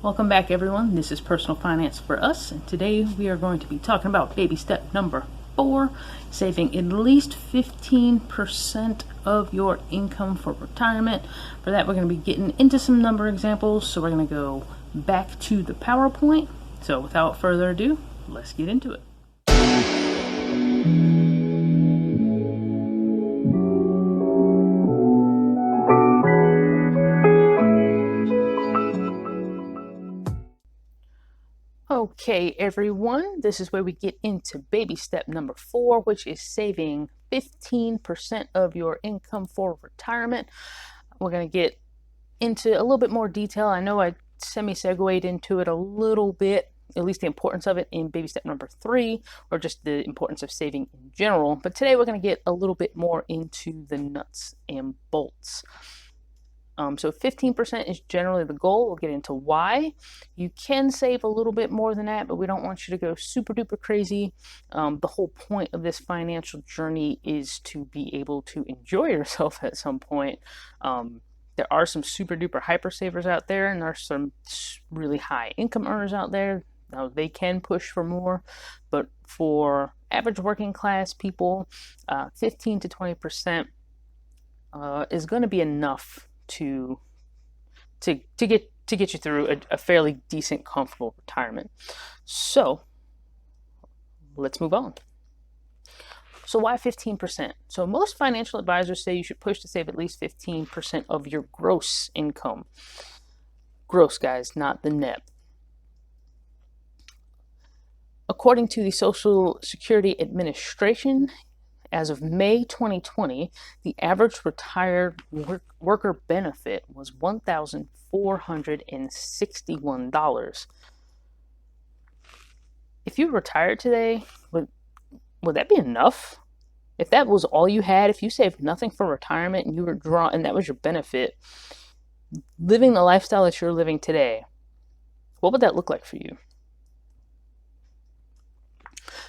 Welcome back, everyone. This is Personal Finance for Us, and today we are going to be talking about baby step number 4, saving at least 15% of your income for retirement. For that, we're going to be getting into some number examples, so we're going to go back to the PowerPoint. So without further ado, let's get into it. Okay, everyone, this is where we get into baby step number 4, which is saving 15% of your income for retirement. We're going to get into a little bit more detail. I know I semi-segued into it a little bit, at least the importance of it in baby step number 3, or just the importance of saving in general. But today we're going to get a little bit more into the nuts and bolts. So 15% is generally the goal. We'll get into why. You can save a little bit more than that, but we don't want you to go super duper crazy. The whole point of this financial journey is to be able to enjoy yourself at some point. There are some super duper hyper savers out there, and there are some really high income earners out there. Now, they can push for more, but for average working class people, 15 to 20% is going to be enough to get you through a fairly decent, comfortable retirement. So let's move on. So why 15%? So most financial advisors say you should push to save at least 15% of your gross income. Gross, guys, not the net. According to the Social Security Administration, as of May 2020, the average retired worker benefit was $1,461. If you retired today, would that be enough? If that was all you had, if you saved nothing for retirement and you were and that was your benefit, living the lifestyle that you're living today, what would that look like for you?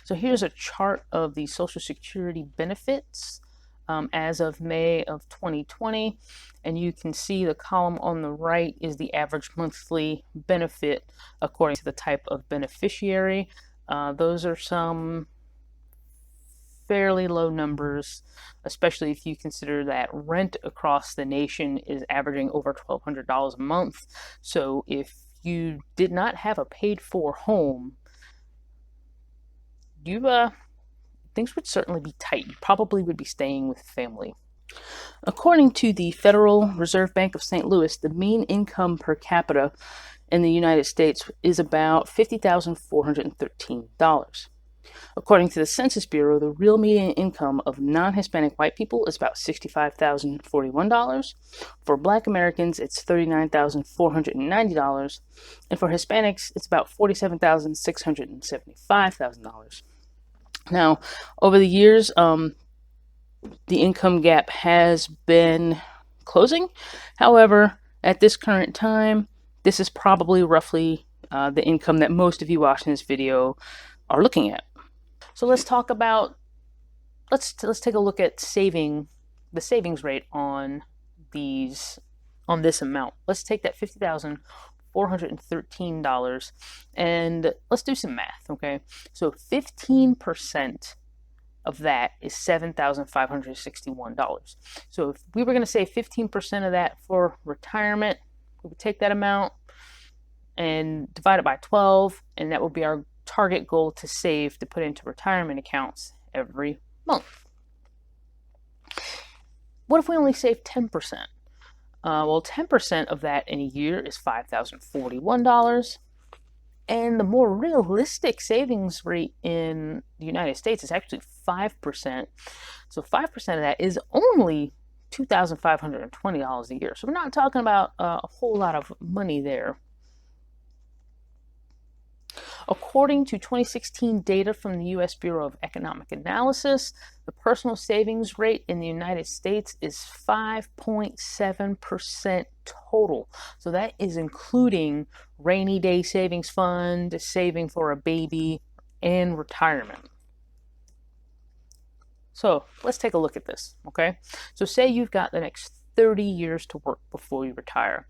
So here's a chart of the Social Security benefits as of May of 2020, and you can see the column on the right is the average monthly benefit according to the type of beneficiary. Those are some fairly low numbers, especially if you consider that rent across the nation is averaging over $1,200 a month. So if you did not have a paid-for home, things would certainly be tight. You probably would be staying with family. According to the Federal Reserve Bank of St. Louis, the mean income per capita in the United States is about $50,413. According to the Census Bureau, the real median income of non-Hispanic white people is about $65,041. For Black Americans, it's $39,490. And for Hispanics, it's about $47,675,000. Now, over the years, the income gap has been closing. However, at this current time, this is probably roughly the income that most of you watching this video are looking at. So let's talk about, let's take a look at the savings rate on this amount. Let's take that $50,413 and let's do some math, okay? So 15% of that is $7,561. So if we were going to save 15% of that for retirement, we would take that amount and divide it by 12, and that would be our target goal to save, to put into retirement accounts every month. What if we only save 10%? Well, 10% of that in a year is $5,041. And the more realistic savings rate in the United States is actually 5%. So 5% of that is only $2,520 a year. So we're not talking about a whole lot of money there. According to 2016 data from the U.S. Bureau of Economic Analysis, the personal savings rate in the United States is 5.7% total. So that is including rainy day savings fund, saving for a baby, and retirement. So let's take a look at this, okay? So say you've got the next 30 years to work before you retire.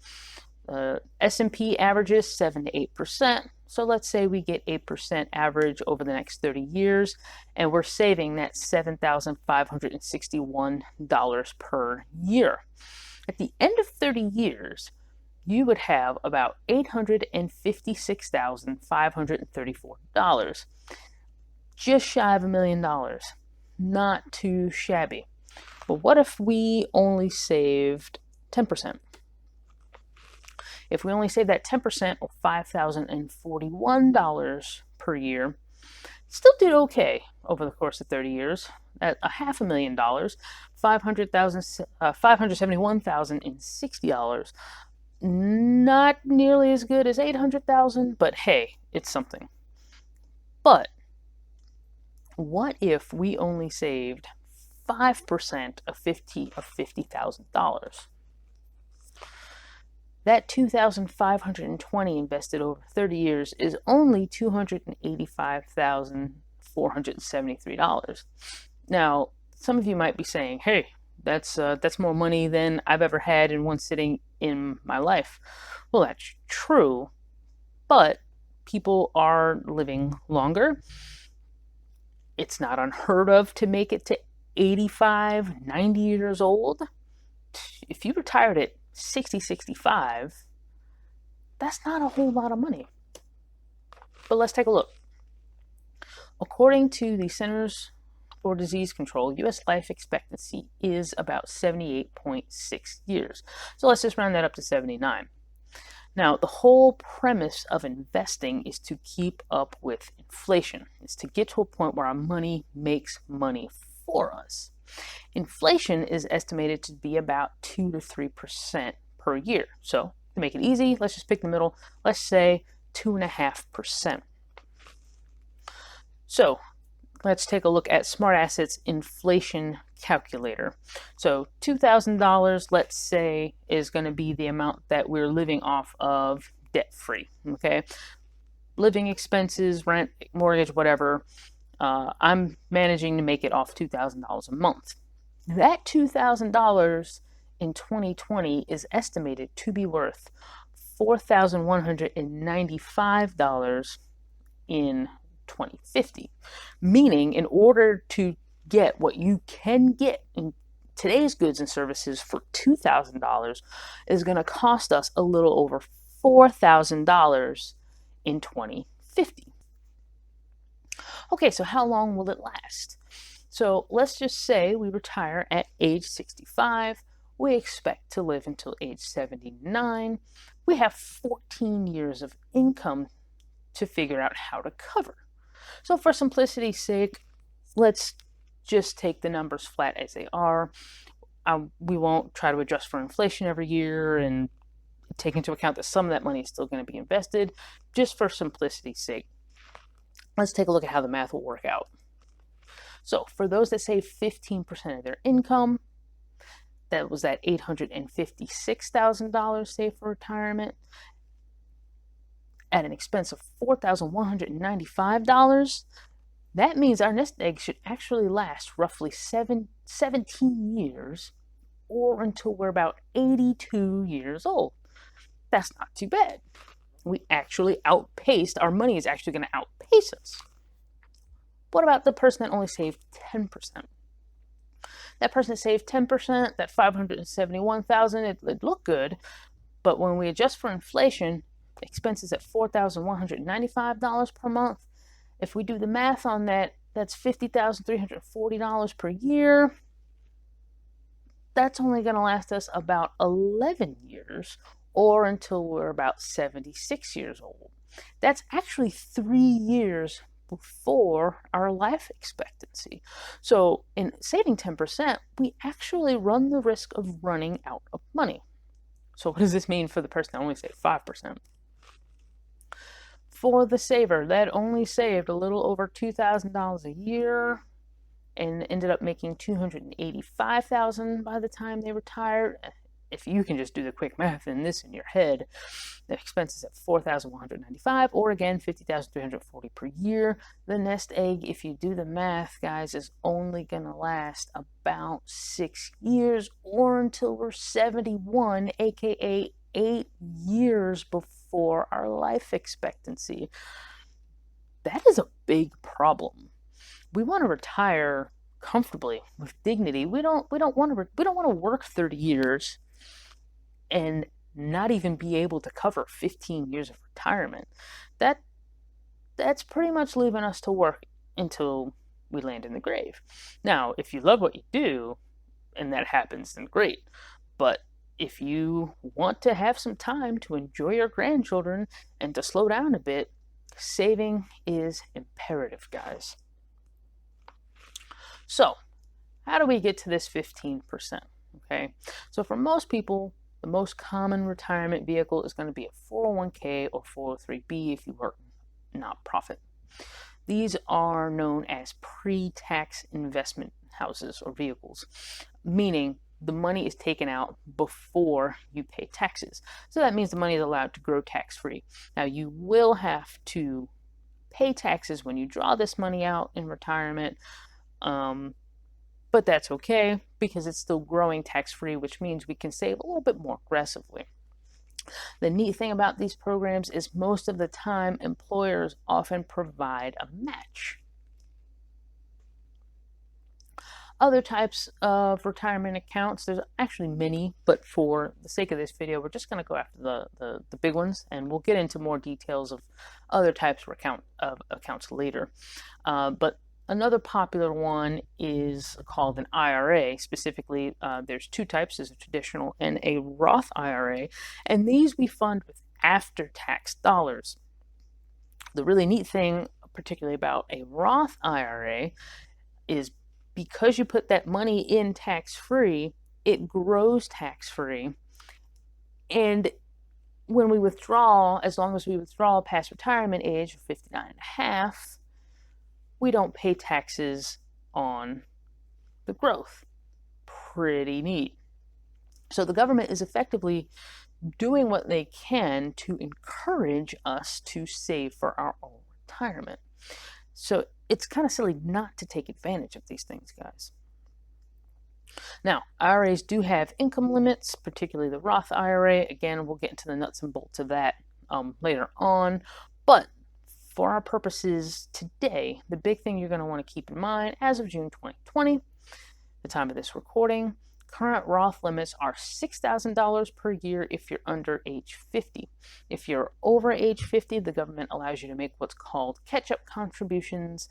S&P averages 7 to 8%. So let's say we get 8% average over the next 30 years, and we're saving that $7,561 per year. At the end of 30 years, you would have about $856,534. Just shy of $1 million. Not too shabby. But what if we only saved 10%? If we only save that 10% or $5,041 per year, still did okay over the course of 30 years at $500,000, $571,060. Not nearly as good as 800,000, but hey, it's something. But what if we only saved 5% of $50,000? That $2,520 invested over 30 years is only $285,473. Now, some of you might be saying, "Hey, that's more money than I've ever had in one sitting in my life." Well, that's true, but people are living longer. It's not unheard of to make it to 85, 90 years old. If you retired at 60, 65, that's not a whole lot of money. But let's take a look. According to the Centers for Disease Control, U.S. life expectancy is about 78.6 years. So let's just round that up to 79. Now, the whole premise of investing is to keep up with inflation. It's to get to a point where our money makes money for us. Inflation is estimated to be about 2 to 3% per year. So to make it easy, let's just pick the middle. Let's say 2.5%. So let's take a look at SmartAssets inflation calculator. So $2,000, let's say, is going to be the amount that we're living off of debt-free. Okay, living expenses, rent, mortgage, whatever. I'm managing to make it off $2,000 a month. That $2,000 in 2020 is estimated to be worth $4,195 in 2050. Meaning, in order to get what you can get in today's goods and services for $2,000 is going to cost us a little over $4,000 in 2050. Okay, so how long will it last? So let's just say we retire at age 65. We expect to live until age 79. We have 14 years of income to figure out how to cover. So for simplicity's sake, let's just take the numbers flat as they are. We won't try to adjust for inflation every year and take into account that some of that money is still going to be invested. Just for simplicity's sake, let's take a look at how the math will work out. So for those that save 15% of their income, that was that $856,000 saved for retirement at an expense of $4,195. That means our nest egg should actually last roughly 17 years, or until we're about 82 years old. That's not too bad. We actually outpaced, our money is actually going to outpace us. What about the person that only saved 10%? That person that saved 10%, that $571,000, it looked good, but when we adjust for inflation, expenses at $4,195 per month. If we do the math on that, that's $50,340 per year. That's only going to last us about 11 years, or until we're about 76 years old. That's actually 3 years before our life expectancy. So in saving 10%, we actually run the risk of running out of money. So what does this mean for the person that only saved 5%? For the saver that only saved a little over $2,000 a year and ended up making $285,000 by the time they retired, if you can just do the quick math in your head, the expenses at $4,195, or again $50,340 per year. The nest egg, if you do the math, guys, is only gonna last about 6 years, or until we're 71, aka 8 years before our life expectancy. That is a big problem. We want to retire comfortably with dignity. We don't want to work 30 years and not even be able to cover 15 years of retirement. That's pretty much leaving us to work until we land in the grave. Now, if you love what you do and that happens, then great. But if you want to have some time to enjoy your grandchildren and to slow down a bit, saving is imperative, guys. So, how do we get to this 15%? Okay, so for most people, the most common retirement vehicle is going to be a 401k or 403b if you work not-profit. These are known as pre-tax investment houses or vehicles, meaning the money is taken out before you pay taxes. So that means the money is allowed to grow tax-free. Now, you will have to pay taxes when you draw this money out in retirement, but that's okay because it's still growing tax-free, which means we can save a little bit more aggressively. The neat thing about these programs is most of the time employers often provide a match. Other types of retirement accounts, there's actually many, but for the sake of this video, we're just going to go after the big ones, and we'll get into more details of other types of accounts later. But another popular one is called an IRA. Specifically, there's two types, there's a traditional and a Roth IRA, and these we fund with after-tax dollars. The really neat thing, particularly about a Roth IRA, is because you put that money in tax-free, it grows tax-free. And when we withdraw, as long as we withdraw past retirement age of 59 and a half, we don't pay taxes on the growth. Pretty neat. So the government is effectively doing what they can to encourage us to save for our own retirement. So it's kind of silly not to take advantage of these things, guys. Now, IRAs do have income limits, particularly the Roth IRA. Again, we'll get into the nuts and bolts of that later on. But for our purposes today, the big thing you're going to want to keep in mind as of June 2020, the time of this recording, current Roth limits are $6,000 per year if you're under age 50. If you're over age 50, the government allows you to make what's called catch-up contributions,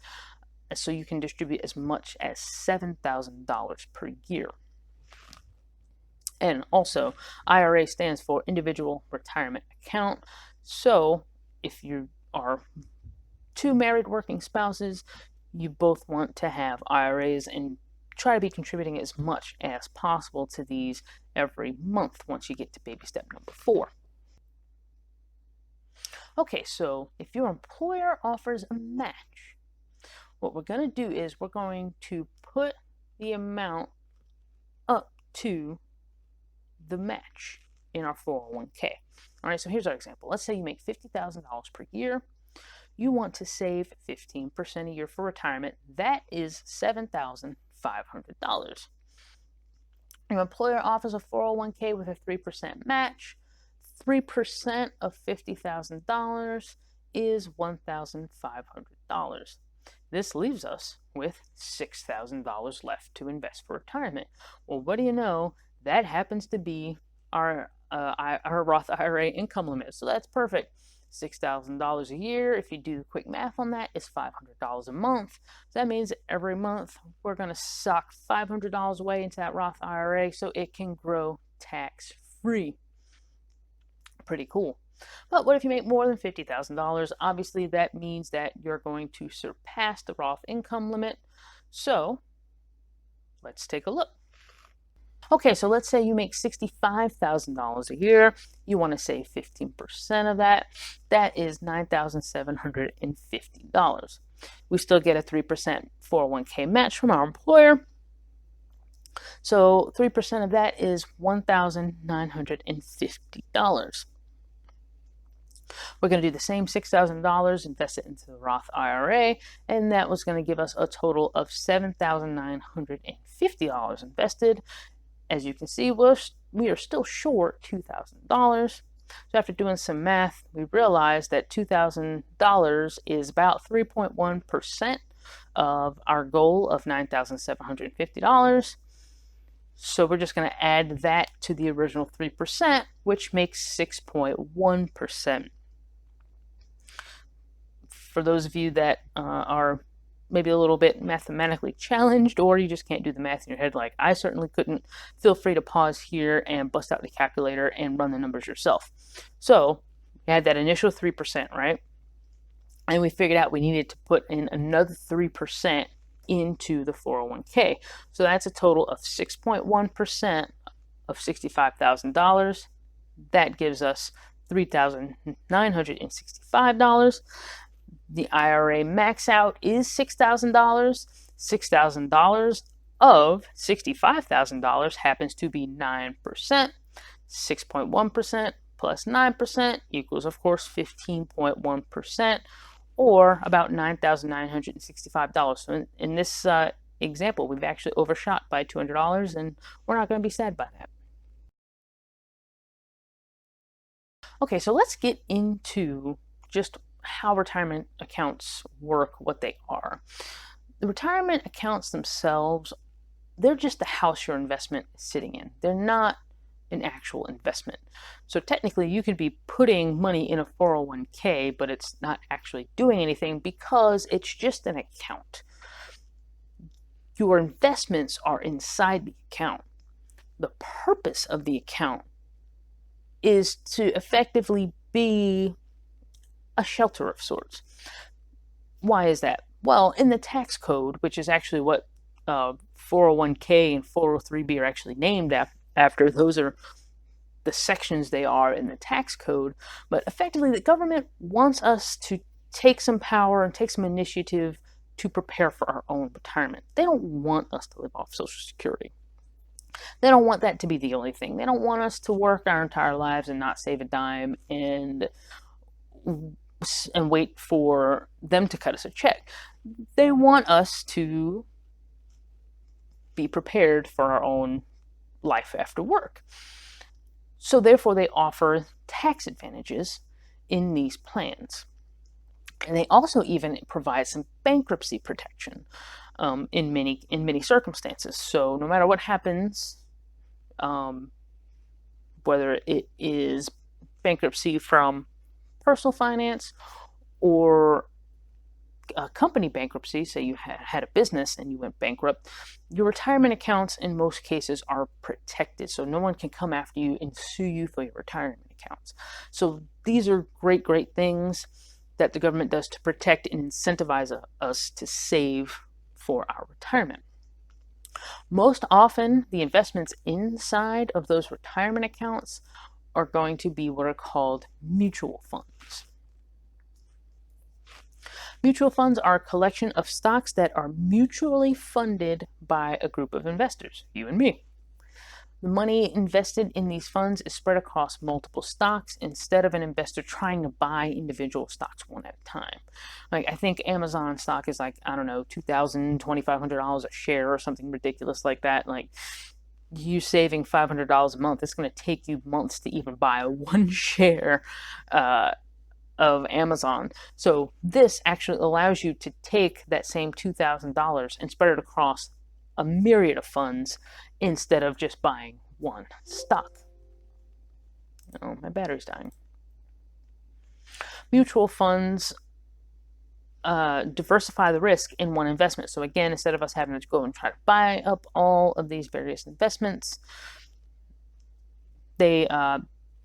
so you can distribute as much as $7,000 per year. And also, IRA stands for Individual Retirement Account. So if you are two married working spouses, you both want to have IRAs and try to be contributing as much as possible to these every month once you get to baby step number 4. Okay, so if your employer offers a match, what we're going to do is we're going to put the amount up to the match in our 401k. All right, so here's our example. Let's say you make $50,000 per year. You want to save 15% a year for retirement. That is $7,500. Your employer offers a 401k with a 3% match. 3% of $50,000 is $1,500. This leaves us with $6,000 left to invest for retirement. Well, what do you know? That happens to be our Roth IRA income limit. So that's perfect. $6,000 a year. If you do the quick math on that, is $500 a month. So that means every month we're going to suck $500 away into that Roth IRA so it can grow tax-free. Pretty cool. But what if you make more than $50,000? Obviously, that means that you're going to surpass the Roth income limit. So let's take a look. Okay, so let's say you make $65,000 a year. You want to save 15% of that. That is $9,750. We still get a 3% 401k match from our employer. So 3% of that is $1,950. We're going to do the same $6,000, invest it into the Roth IRA, and that was going to give us a total of $7,950 invested. As you can see, we're we are still short $2,000. So after doing some math, we realized that $2,000 is about 3.1% of our goal of $9,750. So we're just going to add that to the original 3%, which makes 6.1%. For those of you that are maybe a little bit mathematically challenged, or you just can't do the math in your head like I certainly couldn't, feel free to pause here and bust out the calculator and run the numbers yourself. So we had that initial 3%, right? And we figured out we needed to put in another 3% into the 401k. So that's a total of 6.1% of $65,000. That gives us $3,965. The IRA max out is $6,000. $6,000 of $65,000 happens to be 9%. 6.1% plus 9% equals, of course, 15.1%, or about $9,965. So in this example, we've actually overshot by $200, and we're not going to be sad by that. Okay, so let's get into just how retirement accounts work, what they are. The retirement accounts themselves, they're just the house your investment is sitting in. They're not an actual investment. So technically you could be putting money in a 401k, but it's not actually doing anything because it's just an account. Your investments are inside the account. The purpose of the account is to effectively be a shelter of sorts. Why is that? Well, in the tax code, which is actually what 401k and 403b are actually named after, those are the sections they are in the tax code, but effectively the government wants us to take some power and take some initiative to prepare for our own retirement. They don't want us to live off Social Security. They don't want that to be the only thing. They don't want us to work our entire lives and not save a dime and wait for them to cut us a check. They want us to be prepared for our own life after work. So therefore they offer tax advantages in these plans. And they also even provide some bankruptcy protection in many circumstances. So no matter what happens, whether it is bankruptcy from personal finance or a company bankruptcy, say you had a business and you went bankrupt, your retirement accounts in most cases are protected. So no one can come after you and sue you for your retirement accounts. So these are great things that the government does to protect and incentivize us to save for our retirement. Most often, the investments inside of those retirement accounts are going to be what are called mutual funds. Mutual funds are a collection of stocks that are mutually funded by a group of investors, you and me. The money invested in these funds is spread across multiple stocks instead of an investor trying to buy individual stocks one at a time. Like, I think Amazon stock is like, I don't know, $2,000, $2,500 a share or something ridiculous like that. Like, you saving $500 a month, it's going to take you months to even buy one share of Amazon. So this actually allows you to take that same $2,000 and spread it across a myriad of funds instead of just buying one stock. Oh, my battery's dying. Mutual funds diversify the risk in one investment. So again, instead of us having to go and try to buy up all of these various investments, they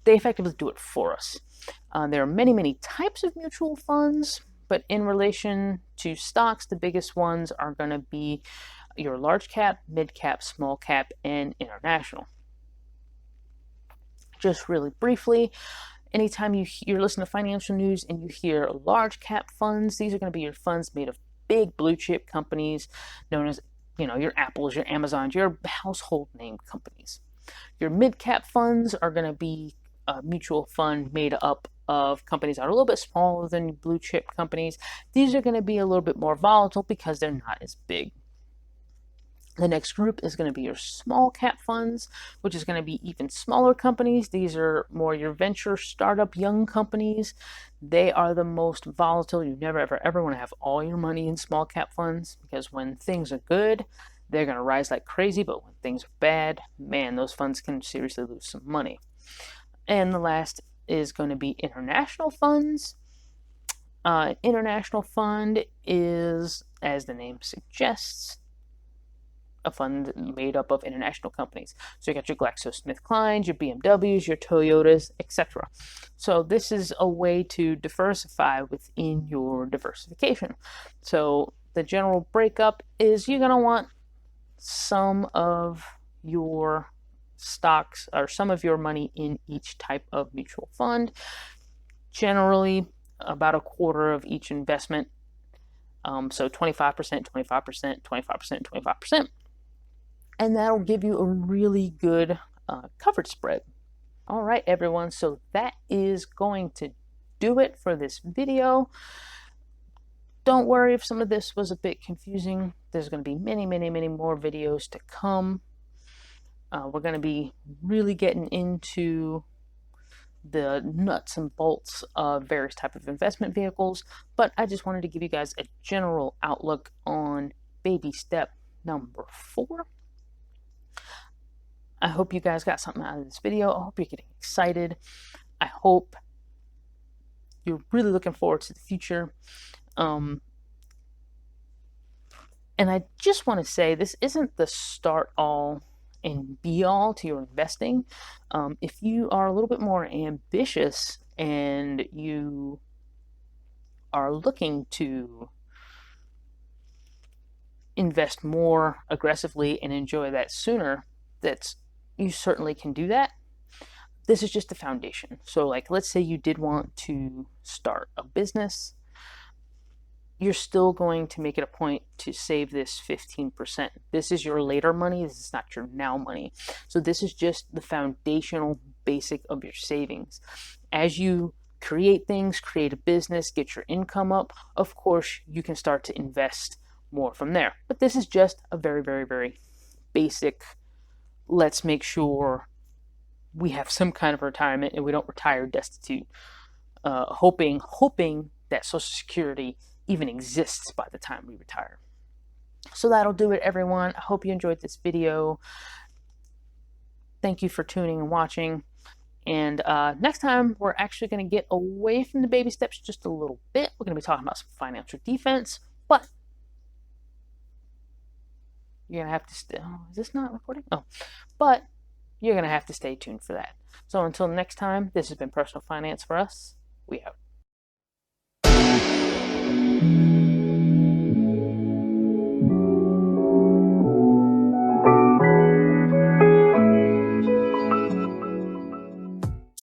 effectively do it for us. There are many types of mutual funds, but in relation to stocks, the biggest ones are going to be your large cap, mid cap, small cap, and international. Just really briefly, anytime you're listening to financial news and you hear large cap funds, these are going to be your funds made of big blue chip companies known as, your Apples, your Amazons, your household name companies. Your mid cap funds are going to be a mutual fund made up of companies that are a little bit smaller than blue chip companies. These are going to be a little bit more volatile because they're not as big. The next group is going to be your small cap funds, which is going to be even smaller companies. These are more your venture, startup, young companies. They are the most volatile. You never, ever want to have all your money in small cap funds, because when things are good, they're going to rise like crazy. But when things are bad, man, those funds can seriously lose some money. And the last is going to be international funds. International fund is, as the name suggests, a fund made up of international companies. So you got your GlaxoSmithKline, your BMWs, your Toyotas, etc. So this is a way to diversify within your diversification. So the general breakup is you're going to want some of your stocks or some of your money in each type of mutual fund. Generally, about a quarter of each investment. So 25%, 25%, 25%, 25%. And that'll give you a really good coverage spread. All right, everyone. So that is going to do it for this video. Don't worry if some of this was a bit confusing. There's going to be many, many, many more videos to come. We're going to be really getting into the nuts and bolts of various type of investment vehicles, but I just wanted to give you guys a general outlook on baby step number 4. I hope you guys got something out of this video. I hope you're getting excited. I hope you're really looking forward to the future. And I just want to say, this isn't the start all and be all to your investing. If you are a little bit more ambitious and you are looking to invest more aggressively and enjoy that sooner, you certainly can do that. This is just the foundation. So like, let's say you did want to start a business, you're still going to make it a point to save this 15%. This is your later money. This is not your now money. So this is just the foundational basic of your savings. As you create things, create a business, get your income up, of course, you can start to invest more from there. But this is just a very, very, very basic, let's make sure we have some kind of retirement and we don't retire destitute, hoping that Social Security even exists by the time we retire. So that'll do it, everyone. I hope you enjoyed this video. Thank you for tuning and watching. And next time, we're actually going to get away from the baby steps just a little bit. We're going to be talking about some financial defense, but you're going to have to stay. Oh, is this not recording? Oh, but you're going to have to stay tuned for that. So until next time, this has been Personal Finance for Us. We out.